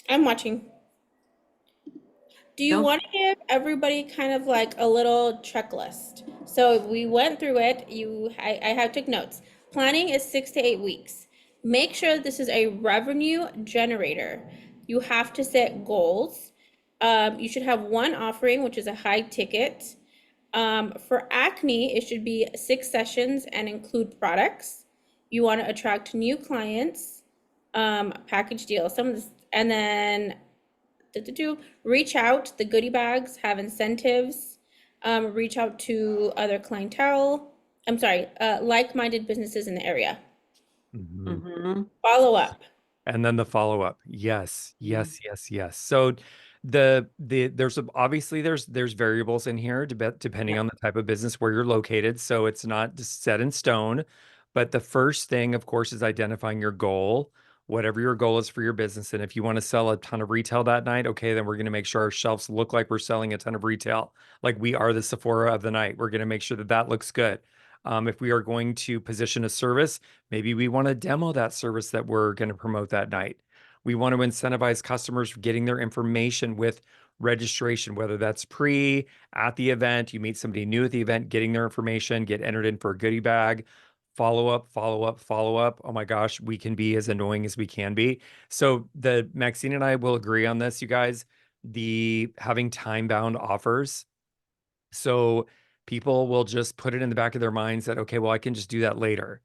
I'm watching. Do you Don't, want to give everybody kind of like a little checklist? So we went through it. I have took notes. Planning is 6 to 8 weeks. Make sure this is a revenue generator. You have to set goals. You should have one offering, which is a high ticket. For acne, it should be 6 sessions and include products. You want to attract new clients, package deal, some of this, and then reach out. The goodie bags have incentives. Reach out to other clientele. I'm sorry, like-minded businesses in the area. Mhm. Mhm. Follow up. And then the follow-up. Yes, Mhm. yes, yes, yes. So obviously there's variables in here depending Yeah. on the type of business where you're located. So it's not just set in stone. But the first thing, of course, is identifying your goal, whatever your goal is for your business. And if you want to sell a ton of retail that night, okay, then we're going to make sure our shelves look like we're selling a ton of retail, like we are the Sephora of the night. We're going to make sure that that looks good. If we are going to position a service, maybe we want to demo that service that we're going to promote that night. We want to incentivize customers getting their information with registration, whether that's at the event, you meet somebody new at the event, getting their information, get entered in for a goodie bag, follow up, follow up, follow up. Oh my gosh, we can be as annoying as we can be. So the Maxine and I will agree on this, you guys, the having time bound offers. So People will just put it in the back of their minds that, okay, well, I can just do that later.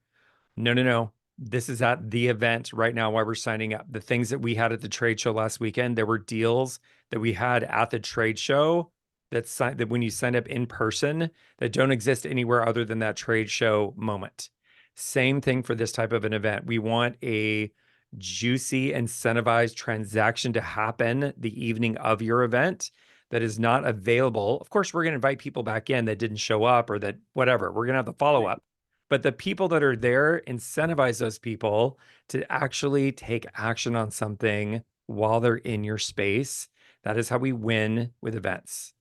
No, no, no. This is at the event right now while we're signing up. The things that we had at the trade show last weekend, there were deals that we had at the trade show that when you sign up in person that don't exist anywhere other than that trade show moment. Same thing for this type of an event. We want a juicy, incentivized transaction to happen the evening of your event that is not available. Of course, we're going to invite people back in that didn't show up or that whatever. We're going to have the follow up. But the people that are there, incentivize those people to actually take action on something while they're in your space. That is how we win with events.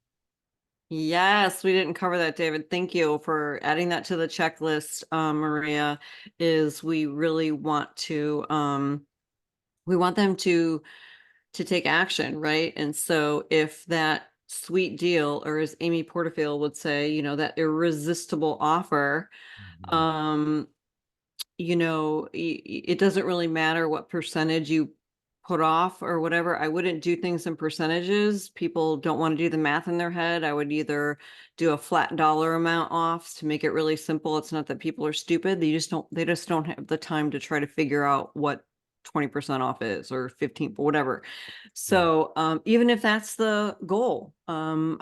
Yes, we didn't cover that, David. Thank you for adding that to the checklist, Maria. Is we really want to we want them to take action, right? And so if that sweet deal, or as Amy Porterfield would say, you know, that irresistible offer, um, you know, it doesn't really matter what percentage you put off or whatever. I wouldn't do things in percentages. People don't want to do the math in their head. I would either do a flat dollar amount off to make it really simple. It's not that people are stupid. They just don't have the time to try to figure out what 20% off is, or 15, whatever. So even if that's the goal, I'm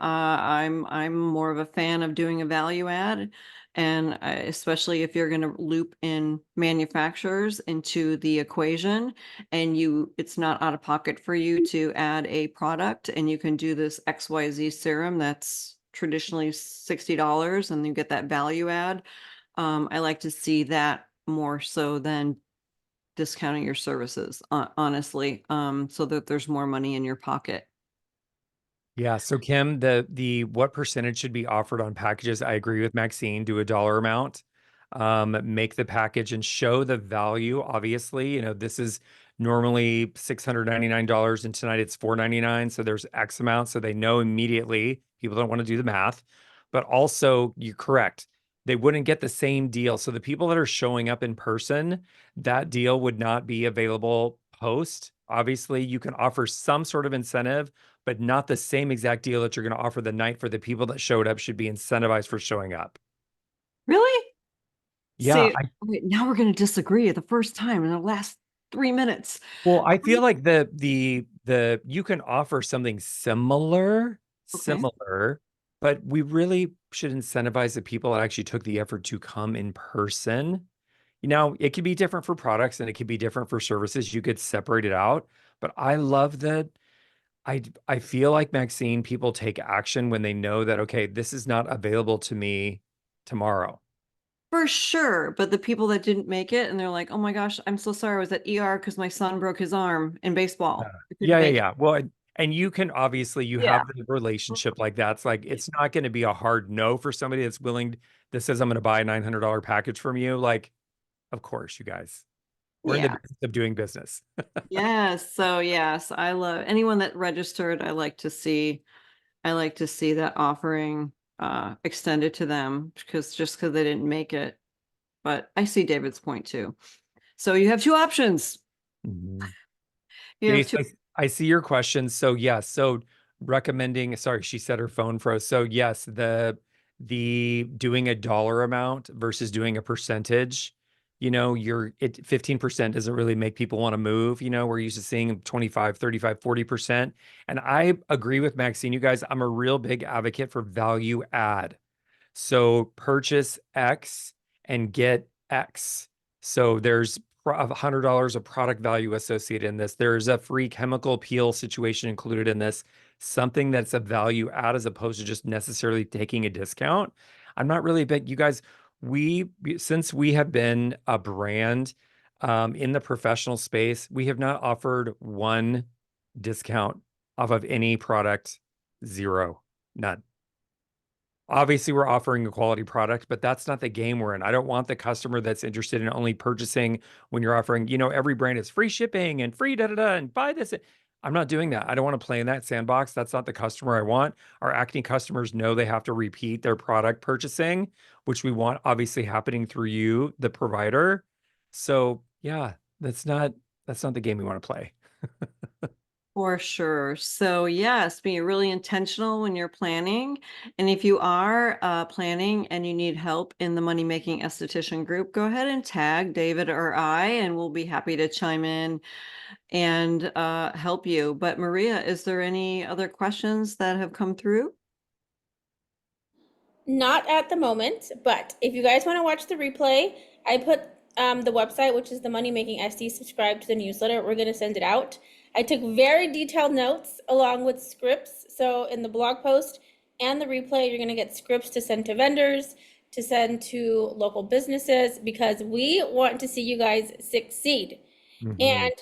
more of a fan of doing a value add. And especially if you're going to loop in manufacturers into the equation, and it's not out of pocket for you to add a product, and you can do this XYZ serum that's traditionally $60 and you get that value add. I like to see that more so than discounting your services, honestly, so that there's more money in your pocket. Yeah. So Kim, the what percentage should be offered on packages? I agree with Maxine. Do a dollar amount. Make the package and show the value. Obviously, you know, this is normally $699 and tonight it's $499. So there's X amount. So they know immediately. People don't want to do the math. But also, you're correct. They wouldn't get the same deal. So the people that are showing up in person, that deal would not be available post. Obviously, you can offer some sort of incentive, but not the same exact deal that you're going to offer the night for the people that showed up should be incentivized for showing up. Really? Yeah, See, wait, now we're going to disagree the first time in the last 3 minutes. well, I feel like the you can offer something Okay. similar, but we really should incentivize the people that actually took the effort to come in person. You know, it could be different for products and it could be different for services. You could separate it out, but I love that I feel like Maxine, people take action when they know that, okay, this is not available to me tomorrow. For sure. But the people that didn't make it and they're like, oh my gosh, I'm so sorry. I was at ER because my son broke his arm in Yeah. baseball. I couldn't Yeah, yeah, make it. yeah. Well, and you can obviously you Yeah. have the relationship like that. It's like it's not going to be a hard no for somebody that's willing that says I'm going to buy a $900 package from you. Like, of course, you guys. We're in the Yeah. business of doing business. Yes. So yes, I love anyone that registered. I like to see that offering extended to them, because they didn't make it. But I see David's point too. So you have two options. Mhm. You have Jace, two. I see your question. So yes, so recommending, sorry, she said her phone froze. So yes, the doing a dollar amount versus doing a percentage, you know, 15% doesn't really make people want to move. You know, we're used to seeing 25, 35, 40%. And I agree with Maxine, you guys, I'm a real big advocate for value add. So purchase X and get X. So there's $100 of product value associated in this. There's a free chemical peel situation included in this, something that's a value add as opposed to just necessarily taking a discount. I'm not really big, you guys, since we have been a brand in the professional space, we have not offered one discount off of any product, zero, none. Obviously, we're offering a quality product, but that's not the game we're in. I don't want the customer that's interested in only purchasing when you're offering, you know, every brand is free shipping and free da da da and buy this. I'm not doing that. I don't want to play in that sandbox. That's not the customer I want. Our acne customers know they have to repeat their product purchasing, which we want obviously happening through you, the provider. So yeah, that's not the game we want to play. For sure. So yes, be really intentional when you're planning. And if you are planning and you need help in the money making esthetician group, go ahead and tag David or I, and we'll be happy to chime in and help you. But Maria, is there any other questions that have come through? Not at the moment, but if you guys want to watch the replay, I put the website, which is the Money Making SD. Subscribe to the newsletter. We're going to send it out. I took very detailed notes along with scripts. So in the blog post and the replay, you're going to get scripts to send to vendors, to send to local businesses, because we want to see you guys succeed. Mhm. And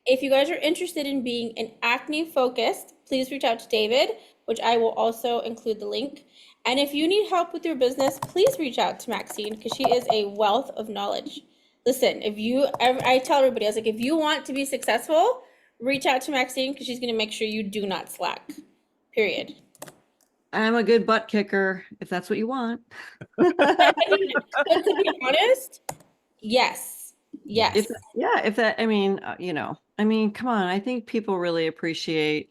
if you guys are interested in being an acne focused, please reach out to David, which I will also include the link. And if you need help with your business, please reach out to Maxine because she is a wealth of knowledge. Listen, I tell everybody, I was like, if you want to be successful, reach out to Maxine because she's going to make sure you do not slack. Period. I'm a good butt kicker, if that's what you want. But to be honest, yes, If yes. yeah, if that, I mean, come on, I think people really appreciate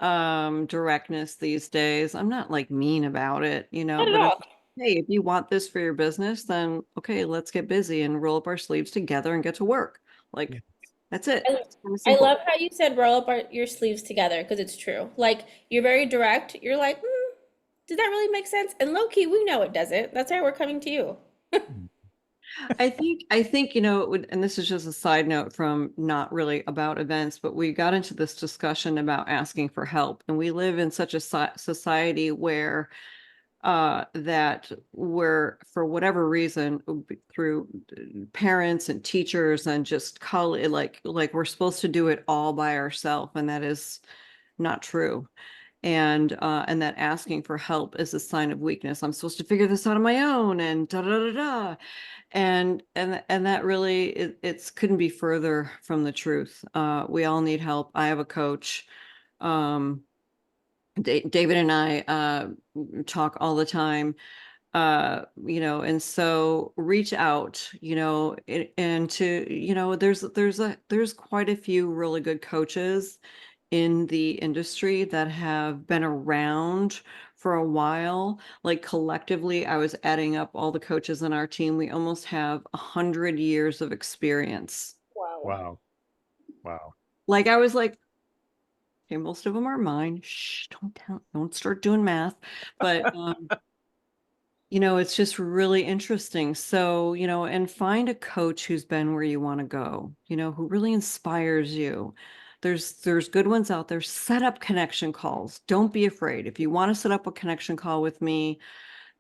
directness these days. I'm not like mean about it, Not at but all. hey, if you want this for your business, then okay, let's get busy and roll up our sleeves together and get to work. Yeah. Like that's it. I, It's kind of I love simple. how you said roll up your sleeves together because it's true. Like you're very direct. You're like, does that really make sense? And low key, we know it doesn't. That's why we're coming to you. Mm. I think, it would, and this is just a side note from not really about events, but we got into this discussion about asking for help. And we live in such a society where that where for whatever reason through parents and teachers and just college like we're supposed to do it all by ourselves, and that is not true. And that asking for help is a sign of weakness. I'm supposed to figure this out on my own and da da da da. And that really it's couldn't be further from the truth. We all need help. I have a coach. um David and I talk all the time, and so reach out, and to, there's quite a few really good coaches in the industry that have been around for a while. Like collectively, I was adding up all the coaches on our team. We almost have 100 years of experience. Wow. Wow. Wow. Like I was like, okay, most of them are mine. Shh, don't start doing math. But it's just really interesting. So, and find a coach who's been where you want to go, who really inspires you. There's good ones out there. Set up connection calls. Don't be afraid. If you want to set up a connection call with me,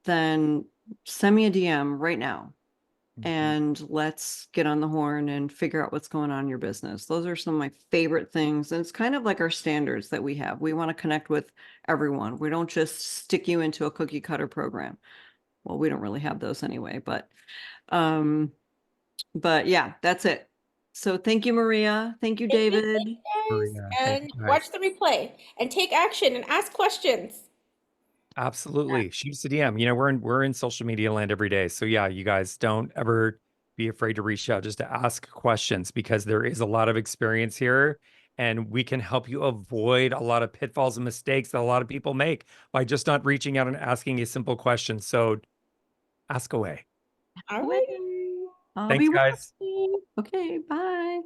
then send me a DM right now Mhm. and let's get on the horn and figure out what's going on in your business. Those are some of my favorite things. And it's kind of like our standards that we have. We want to connect with everyone. We don't just stick you into a cookie cutter program. Well, we don't really have those anyway, um but yeah, that's it. So thank you, Maria. Thank you, Thank you, David. guys. Maria, thank And you watch guys. the replay and take action and ask questions. Absolutely. Shoot us a DM. We're in social media land every day. So yeah, you guys don't ever be afraid to reach out just to ask questions because there is a lot of experience here and we can help you avoid a lot of pitfalls and mistakes that a lot of people make by just not reaching out and asking a simple question. So ask away. All Away. right. I'll be Thanks, guys. waiting. Okay, bye.